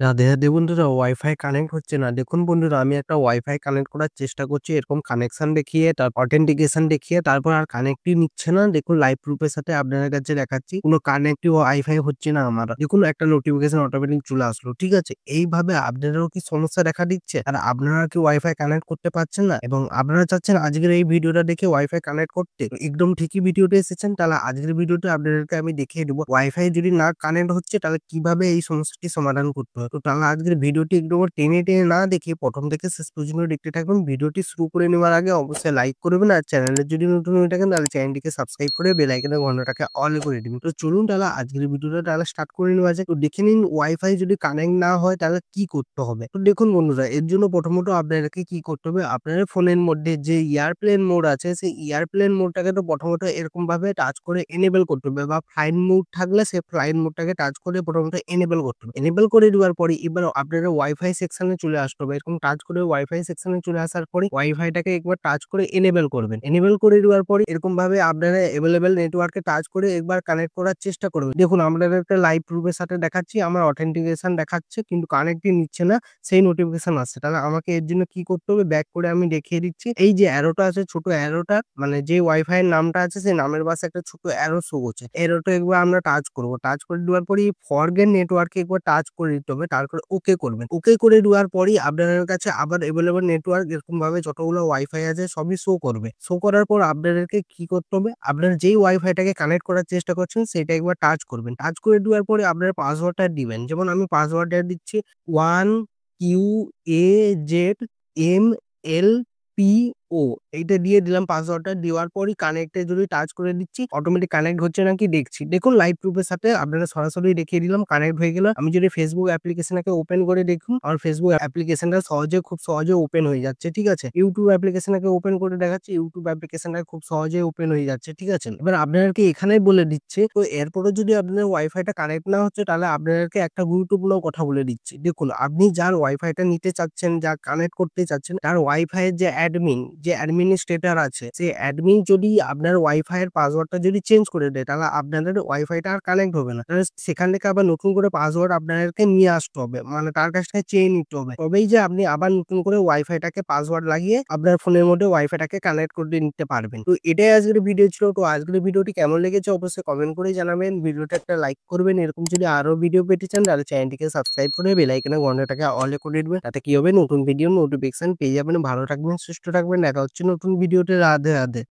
রাধে, রাধে বন্ধুরা, wifi connect হচ্ছে না। দেখুন বন্ধুরা, আমি একটা ওয়াইফাই কানেক্ট করার চেষ্টা করছি। এরকম কানেকশন দেখিয়ে, অথেন্টিকেশন দেখিয়ে তারপর আর কানেক্টই নিচ্ছে না। দেখুন লাইভ প্রুফের সাথে আপনাদের কাছে দেখাচ্ছি। কোনো কানেক্টই ওয়াইফাই হচ্ছে না আমার। দেখুন একটা নোটিফিকেশন অটোমেটিক চলে আসলো। ঠিক আছে? এইভাবে আপনাদেরও কি সমস্যা দেখা দিচ্ছে? আর আপনারা কি ওয়াইফাই কানেক্ট করতে পারছেন না? এবং আপনারা চাচ্ছেন আজকের এই ভিডিওটা দেখে ওয়াইফাই কানেক্ট করতে? তো একদম ঠিকই ভিডিওতে এসেছেন। তাহলে আজকের ভিডিওতে আপনাদেরকে আমি দেখিয়ে দেবো ওয়াইফাই যদি না কানেক্ট হচ্ছে তাহলে কিভাবে এই সমস্যাটি সমাধান করতে হয়। তো তাহলে আজকের ভিডিওটি একদম টেনে, টেনে না দেখে ১ম থেকে শেষ পর্যন্ত দেখতে থাকুন। ভিডিওটি শুরু করে নেওয়ার আগে অবশ্যই লাইক করবেন। আর চ্যানেলে যদি নতুন হয়ে থাকেন তাহলে চ্যানেলটিকে সাবস্ক্রাইব করে বেল আইকনের ঘন্টাটাকে অল করে দিবেন। তো চলুন তাহলে আজকের ভিডিওটা তাহলে স্টার্ট করে নেওয়া যাক। তো দেখে নিন ওয়াইফাই যদি কানেক্ট না হয় তাহলে কি করতে হবে। তো দেখুন বন্ধুরা, এর জন্য প্রথমত আপনাদেরকে কি করতে হবে, আপনাদের ফোনের মধ্যে যে এয়ারপ্লেন মোড আছে সেই এয়ারপ্লেন মোডটাকে তো প্রথমত এরকম ভাবে টাচ করে এনেবল করতে হবে, বা ফ্লাইট মোড থাকলে সেই ফ্লাইট মোডটাকে টাচ করে প্রথমত এনেবল করতে হবে। এনেবল করে দেওয়ার পরে এবার আপনারা ওয়াইফাই সেকশনে চলে আসতে হবে। এরকম টাচ করে ওয়াইফাই সেকশনে চলে আসার পরে ওয়াইফাইটাকে একবার টাচ করে এনেবল করবেন। এনেবল করে দেওয়ার পরে এরকম ভাবে আপনারা এভেলেবেল নেটওয়ার্কে টাচ করে একবার কানেক্ট করার চেষ্টা করবেন। দেখুন আপনাদেরকে লাইভ প্রুফের সাথে দেখাচ্ছি, আমার অথেন্টিকেশন দেখাচ্ছে কিন্তু কানেক্টই নিচ্ছে না, সেই নোটিফিকেশন আসছে। তাহলে আমাকে এর জন্য কি করতে হবে, ব্যাক করে আমি দেখিয়ে দিচ্ছি। এই যে অ্যারোটা আছে, ছোট অ্যারোটা, মানে যে ওয়াইফাই এর নামটা আছে সেই নামের পাশে একটা ছোট অ্যারো শো করছে। অ্যারোটা একবার আমরা টাচ করব। টাচ করে দেওয়ার পরে ফরগেট নেটওয়ার্কে একবার টাচ করে দিতে হবে। তারপরে ওকে করবেন। ওকে করে দেওয়ার পরেই আপনাদের কাছে আবার এভেলেবল নেটওয়ার্ক এরকম ভাবে যতগুলো ওয়াইফাই আছে সবই শো করবে। শো করার পর আপনাদেরকে কি করতে হবে, আপনারা যেই ওয়াইফাইটাকে কানেক্ট করার চেষ্টা করছেন সেটা একবার টাচ করবেন। টাচ করে দেওয়ার পরে আপনারা পাসওয়ার্ডটা দিবেন। যেমন আমি পাসওয়ার্ডটা দিচ্ছি 1QAZMLPO, এইটা দিয়ে দিলাম পাসওয়ার্ডটা। দেওয়ার পরই কানেক্টে যদি টাচ করে দিচ্ছি, অটোমেটিক কানেক্ট হচ্ছে নাকি দেখছি। দেখুন লাইভ প্রুফের সাথে আপনারা সরাসরি দেখিয়ে দিলাম কানেক্ট হয়ে গেল। আমি যদি ফেসবুক অ্যাপ্লিকেশনটাকে ওপেন করে দেখুন, আমার ফেসবুক অ্যাপ্লিকেশনটা খুব সহজে ওপেন হয়ে যাচ্ছে। ঠিক আছে? ইউটিউব অ্যাপ্লিকেশনটাকে ওপেন করে দেখাচ্ছি, ইউটিউব অ্যাপ্লিকেশনটা খুব সহজে ওপেন হয়ে যাচ্ছে। ঠিক আছে? এবার আপনাদেরকে এখানেই বলে দিচ্ছি, তো এরপরে যদি আপনাদের ওয়াইফাইটা কানেক্ট না হচ্ছে তাহলে আপনাদেরকে একটা গুরুত্বপূর্ণ কথা বলে দিচ্ছি। দেখুন আপনি যার ওয়াইফাইটা নিতে চাচ্ছেন, যা কানেক্ট করতে চাচ্ছেন, তার ওয়াইফাই এর যে অ্যাডমিনিস্ট্রেটর আছে, সেই অ্যাডমিন যদি আপনার ওয়াইফাই এর পাসওয়ার্ডটা যদি চেঞ্জ করে দেয় তাহলে আপনাদের ওয়াইফাইটা আর কানেক্ট হবে না। তাহলে সেখান থেকে আবার নতুন করে পাসওয়ার্ড আপনাদেরকে নিয়ে আসতে হবে, মানে তার কাছ থেকে চেয়ে নিতে হবে। তবেই যে আপনি আবার নতুন করে ওয়াইফাইটাকে পাসওয়ার্ড লাগিয়ে আপনার ফোনের মধ্যে ওয়াইফাইটাকে কানেক্ট করে নিতে পারবেন। তো এটাই আজকের ভিডিও ছিল। তো আজকের ভিডিওটি কেমন লেগেছে অবশ্যই কমেন্ট করে জানাবেন। ভিডিওটা একটা লাইক করবেন। এরকম যদি আরো ভিডিও পেতে চান তাহলে চ্যানেলটিকে সাবস্ক্রাইব করে বেল আইকনের ঘন্টাটাকে অল করে দিবেন। তাতে কি হবে, নতুন ভিডিও নোটিফিকেশন পেয়ে যাবেন। ভালো থাকবেন, সুস্থ থাকবেন। দেখা হচ্ছে নতুন ভিডিওতে। রাধে রাধে।